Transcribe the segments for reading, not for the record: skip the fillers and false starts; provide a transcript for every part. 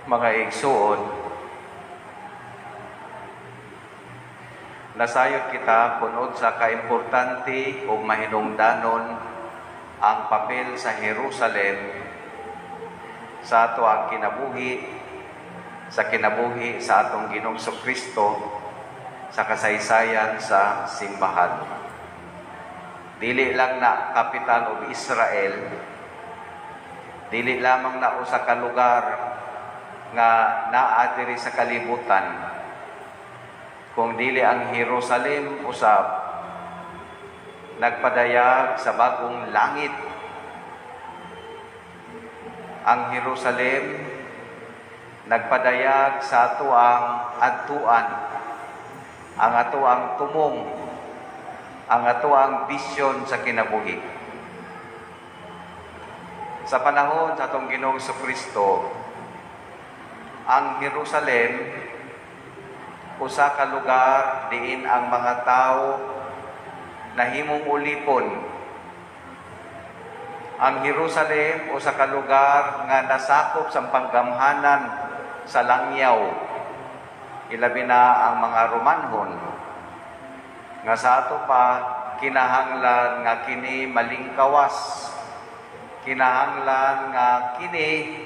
Mga igsuon, nasayod kita kunod sa kaimportante o mahinungdanon ang papel sa Jerusalem sa ato ang kinabuhi sa atong Ginoong Kristo sa kasaysayan sa simbahan. Dili lang na kapital of Israel, dili lamang na usa ka lugar nga naa diri sa kalibutan, kung dili ang Jerusalem usab nagpadayag sa bagong langit. Ang Jerusalem nagpadayag sa ato ang adtuan, ang ato ang tumong, ang ato ang bisyon sa kinabuhi. Sa panahon sa atong Ginoong Kristo, ang Jerusalem usa ka lugar diin ang mga tao nahimong ulipon. Ang Jerusalem usa ka lugar nga nasakop sa panggamhanan sa langyaw, ilabi na ang mga Romanhon, nga sa ato pa kinahanglan nga kini malingkawas, kinahanglan nga kini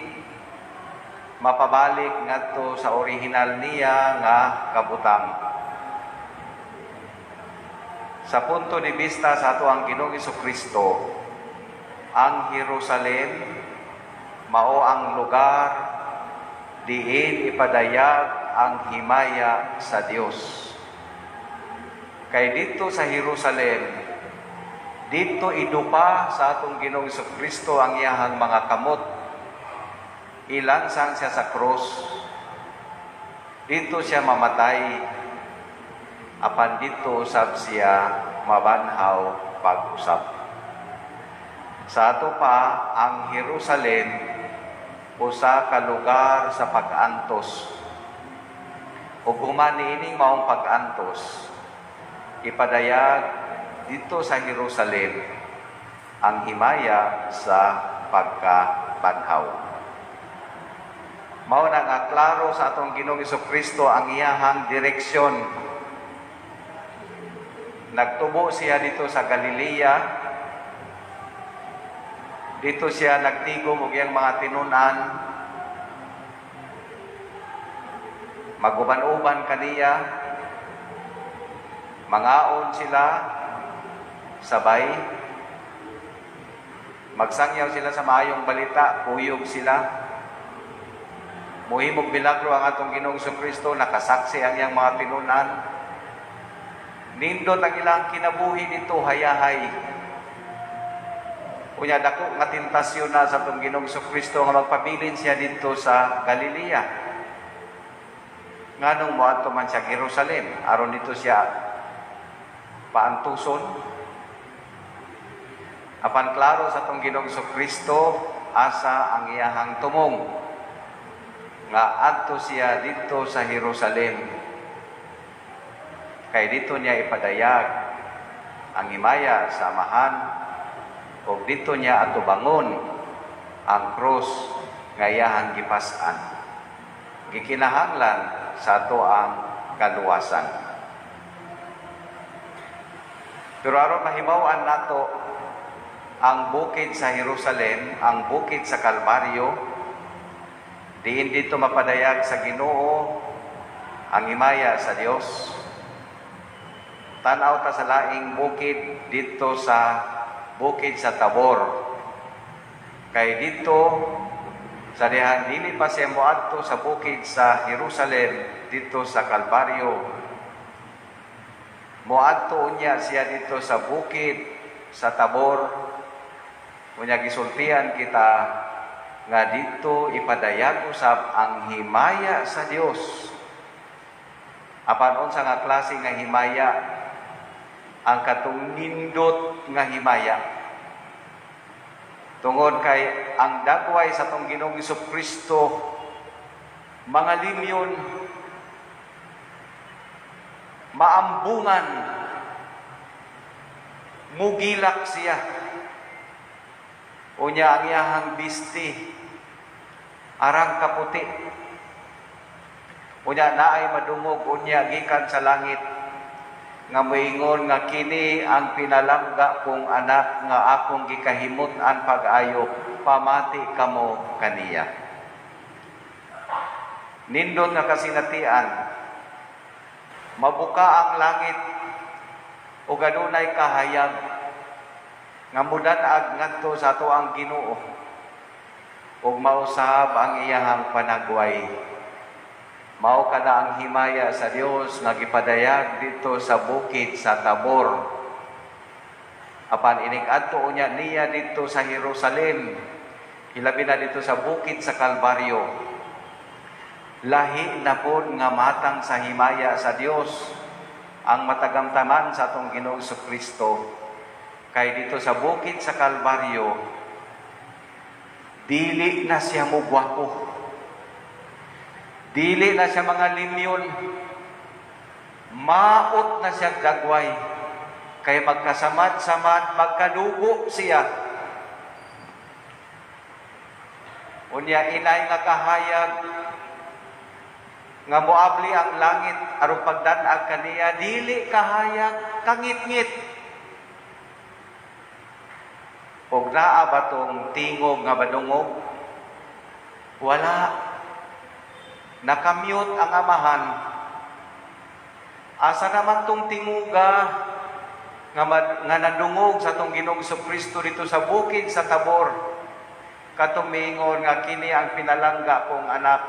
mapabalik ngadto sa orihinal niya nga kabutang. Sa punto de vista sa ato ang Ginoong Kristo, ang Jerusalem mao ang lugar diin ipadayag ang himaya sa Dios. Kay dito sa Jerusalem, dito idupa sa atong Ginoong Kristo ang iyahang mga kamot. Ilansang siya sa cross. Dito siya mamatay. Apan dito usab siya mabanhaw pag-usab. Sa ato pa ang Jerusalem usa ka lugar sa pag-antos. Ug human niining maong pag-antos, ipadayag dito sa Jerusalem ang himaya sa pagkabanhaw. Mao na nga klaro sa atong Ginoong Kristo ang iyahang direksyon. Nagtubo siya dito sa Galilea. Dito siya nagtigom og iyang mga tinunan. Maguban-uban kaniya. Mangaon sila sabay. Magsangyaw sila sa maayong balita, kuyog sila. Muhimog milagro ang atong Ginoong Kristo, nakasaksi ang iyang mga tinunan. Nindot ang ilang kinabuhi dito, hayahay. Unya dako nga tentasyon na sa atong Ginoong Kristo nga magpabilin siya dito sa Galilea. Nganong moadto man siya Jerusalem, aron dito siya paantuson. Apan klaro sa atong Ginoong Kristo, asa ang iyahang tumong nga adto siya dito sa Jerusalem. Kay dito niya ipadayag ang himaya sa amahan, o dito niya atubangon ang krus nga iyahang gipas-an. Gikinahanglan sa ato ang kaluwasan. Pero aron mahibaw-an nato ang bukid sa Jerusalem, ang bukid sa Kalbaryo, diin dito mapadayag sa Ginoo ang himaya sa Dios. Tanaw ta sa laing bukid dito sa bukid sa Tabor. Kay dito sa dihan dili pa siya moadto sa bukid sa Jerusalem, dito sa Kalbaryo. Moadto unya siya dito sa bukid sa Tabor. Unya gisultian kita nga dito ipadayag usab ang himaya sa Dios. Apan unsa nga klase nga himaya? Ang katong nindot nga himaya. Tungod kay ang dagway sa atong Ginoong Kristo, mga limyon, maambungan, mugilak siya. Unya ang iyahang bisti, arang kaputi. Unya naay madungog unya gikan sa langit nga moingon nga kini ang pinalangga kong anak nga akong gikahimut-an pag-ayo, pamati kamo kaniya. Nindot nga kasinatian, mabuka ang langit o ganunay kahayag nga mudan-ag ngadto sa ato ang Ginoo ug mausab ang iyahang panagway. Mao kada ang himaya sa Dios nga gipadayag dito sa bukid sa Tabor. Apan inig-adto unya niya dito sa Jerusalem, hilabi na dito sa bukid sa Kalbaryo. Lahi na pod nga matang sa himaya sa Dios ang matagamtaman sa atong Ginoong Kristo. Kay dito sa bukid sa Kalbaryo, dili na siya mo gwapo. Dili na siya mga limyon. Maot na siya dagway. Kay magkasamad-samad, magkadugo siya. Unya inay nga kahayag nga moabli ang langit aron pagdan-ag kaniya, dili kahayag kangit-ngit. Og naa ba tong tingog nga badungog? Wala. Nakamute ang amahan. Asa naman tong tinguga nga nadungog sa tong Ginoong Kristo dito sa bukid sa Tabor? Katong miingon nga kini ang pinalangga kong anak.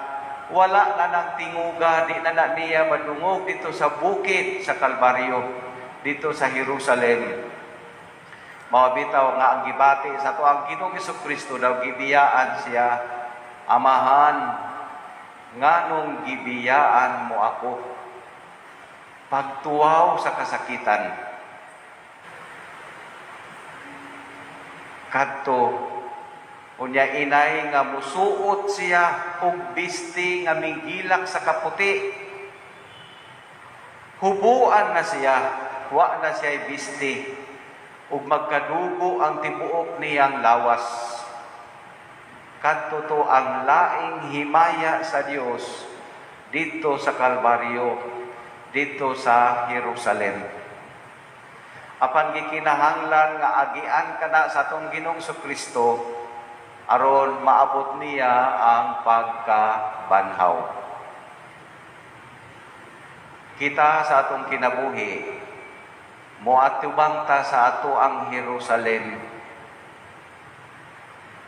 Wala na ng tinguga, di na niya madungog dito sa bukid sa Kalbaryo, dito sa Jerusalem. Mawabitaw nga ang gibati sa to ang Ginoong Kristo daw gibiyaan siya, amahan, nganong gibiyaan mo ako pagtuwaw sa kasakitan. Kadto unya inay nga musuot siya og bisti nga mingilak sa kaputi. Hubuan na siya, wa na siya bisti, ug magkadugo ang tibuok niyang lawas. Kadto to ang laing himaya sa Dios dito sa Kalbaryo, dito sa Jerusalem. Apan gikinahanglan nga agian kana sa atong Ginoong Kristo aron maabot niya ang pagkabanhaw. Kita sa atong kinabuhi, moatubang ta sa ato ang Jerusalem.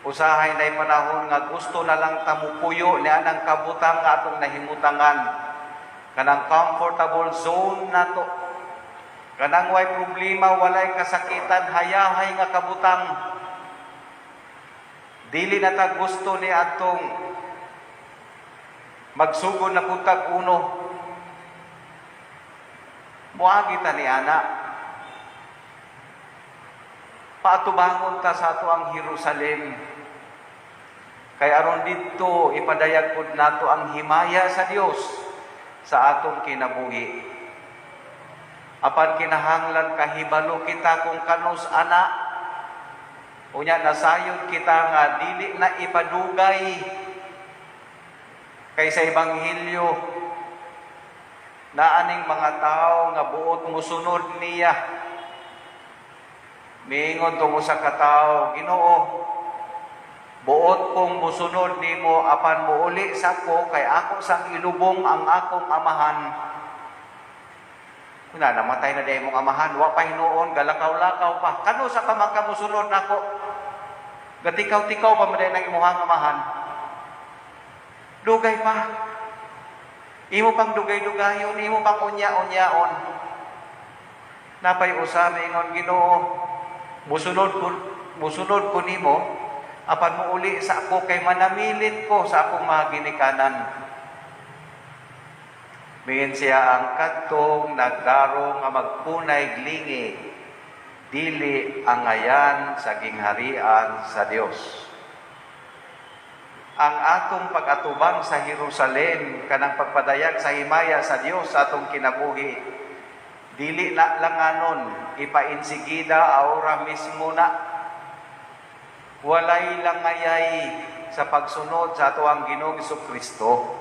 Usahay na'y panahon nga gusto na lang tamupuyo niya ng kabutang nga atong nahimutangan. Kanang comfortable zone na to. Kanang way problema, walay kasakitan, hayahay nga kabutang. Dili na ta gusto ni atong magsugod na puntag uno. Muagi ta ni ana. Paatubangon ta sa ato ang Jerusalem. Kay aron dito ipadayag pud nato ang himaya sa Dios sa atong kinabuhi. Apan kinahanglan kahibalo kita kung kanus ana. Unya nasayod kita nga dili na ipadugay kay sa ebanghelyo na aning mga tao nga buot musunod niya. Miingon tong usa ka tawo, Ginoo, buot kong musunod nimo apan muuli sa ko kay ako sang ilubong ang akong amahan. Kuna namatay na dahil mong amahan, wa pa hinuon, galakaw-lakaw pa. Kano sa ka magkamusunod nako? Gatikaw-tikaw pa maday ng imuhang amahan. Dugay pa. Imo pang dugay-dugayon, imo pang unya-unyaon. Napay usabi ingon, Ginoo, musunod ko nimo, apan mo uli sa ako kay manamilit ko sa akong mga ginikanan. Bingin siya ang kadtong nagdarong nga magpunay glingi, dili ang ngayan sa gingharian sa Dios. Ang atong pag-atubang sa Jerusalem, kanang pagpadayag sa himaya sa Dios sa atong kinabuhi, dili na langanon, ipainsigida aura mismo na. Walay langayay sa pagsunod sa ato ang Ginoong Kristo.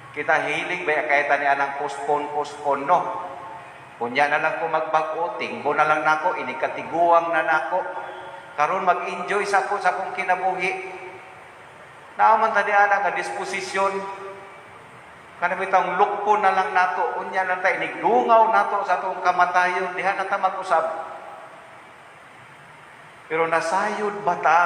Kita hilig ba kahit niya ng postpone, no? Kunya na lang ko magbago, tinggo na lang nako, inikatiguang na nako. Karon mag-enjoy sa akong kinabuhi. Naaman tadi ana nga disposisyon. Kanabitang lukpo na lang nato, unya lang ta inigdungaw nato sa atong kamatayon, diha na ta mag-usab. Pero nasayod ba ta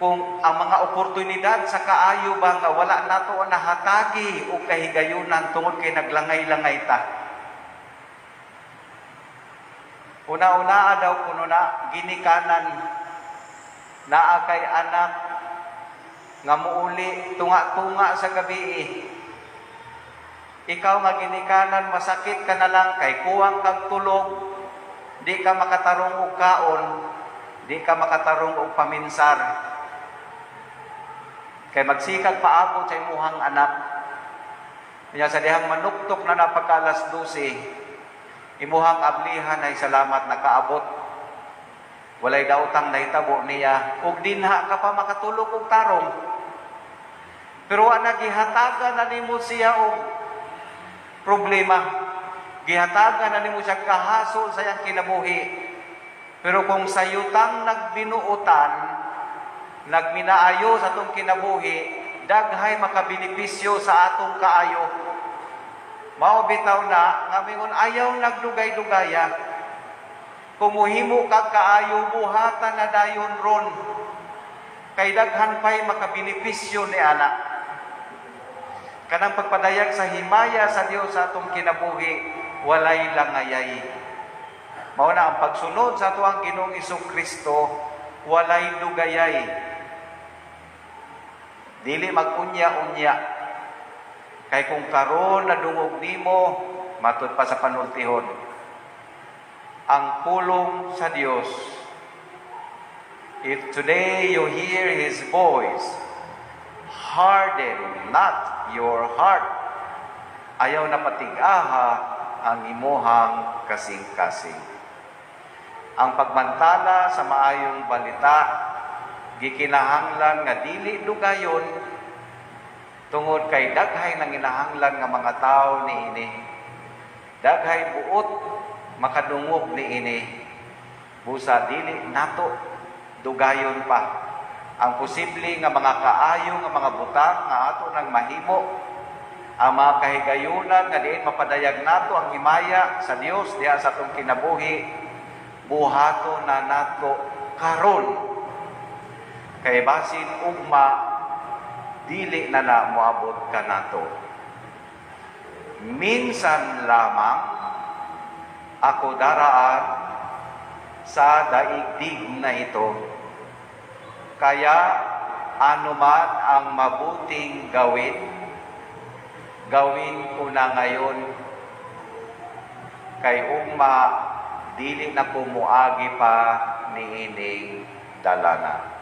kung ang mga oportunidad sa kaayo ba nga wala nato nahatagi o kahigayunan tungod kay naglangay-langay ta? Una-una daw kuno na ginikanan naa kay anak nga muuli tunga-tunga sa gabi. Ikaw nga ginikanan masakit ka na lang kay kuwang kag tulog, di ka makatarong og kaon, di ka makatarong og paminsar. Kay magsikag paabot sa imuhang anak. Niya sa dihang manuktok na napagkalas 12, imuhang ablihan ay salamat nakaabot. Walay daotang nahitabo niya, ug dinha ka pa makatulog og tarong. Pero ana gihatagan na nimo siya og problema. Gihatagan na nimo siya kahasol sa iyang kinabuhi. Pero kung sayutang nagbinuotan, nagminaayo sa atong kinabuhi, daghay makabenepisyo sa atong kaayo. Mao bitaw na nga mingon ayaw nagdugay-dugaya. Kung muhimo kag kaayo buhatan na dayon ron. Kay daghan pay makabenepisyo ni ana. Kanang pagpadayag sa himaya sa Dios sa atong kinabuhi, walay langayay. Mao na ang pagsunod sa ato ang Ginoong Kristo, walay dugayay. Dili mag-unya-unya. Kay kung karon nadungog nimo, matud pa sa panultihon. Ang pulong sa Dios. If today you hear His voice, harden not your heart. Ayaw na patigaha ang imuhang kasing-kasing. Ang pagmantala sa maayong balita, gikinahanglan nga dili dugayon, tungod kay daghay nang kinahanglan nga mga tao niini. Daghay buot makadungog niini. Busa dili nato dugayon pa. Ang posible nga mga kaayo nga mga butang nga ato nang mahimo, ang mga kahigayunan nga diin mapadayag nato ang himaya sa Dios diha sa atong kinabuhi, buhato na nato karon. Kay basin ugma dili na moabot ka nato. Minsan lamang ako daraan sa daigdig na ito. Kaya anuman ang mabuting gawin, gawin ko na ngayon. Kay ugma dili na kumuagi pa niining dalana.